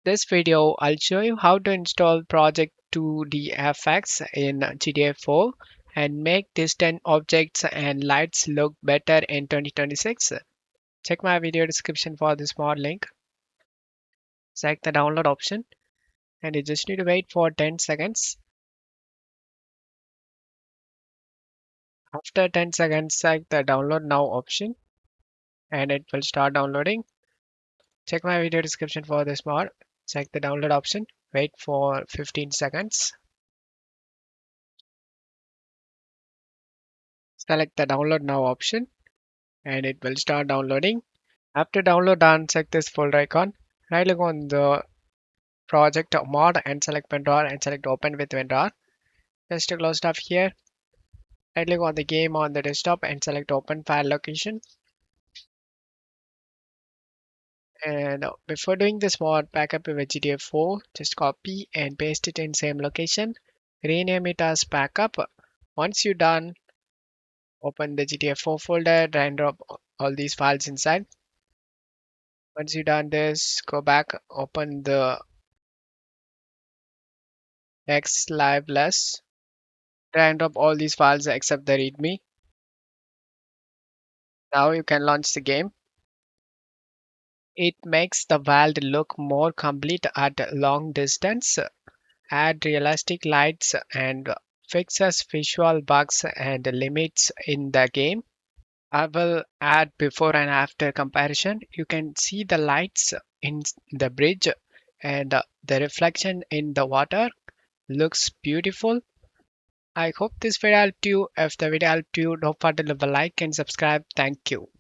This video, I'll show you how to install Project 2D FX in GTA 4 and make distant objects and lights look better in 2026. Check my video description for this mod link. Select the download option and you just need to wait for 10 seconds. After 10 seconds, select the download now option and it will start downloading. Check my video description for this mod. Select the download option. Wait for 15 seconds. Select the download now option and it will start downloading. After download done, check this folder icon. Right click on the project mod and select vendor and select open with vendor. Just to close stuff here. Right click on the game on the desktop and select open file location. And before doing this mod backup with GTA 4, just copy and paste it in same location. Rename it as backup. Once you're done, open the GTA 4 folder, drag and drop all these files inside. Once you've done this, go back, open the X Live Less, drag and drop all these files except the README. Now you can launch the game. It makes the world look more complete at long distance, add realistic lights and fixes visual bugs and limits in the game. I will add before and after comparison. You can see the lights in the bridge and the reflection in the water looks beautiful. I hope this video helped you. If the video helped you, don't forget to leave a like and subscribe. Thank you.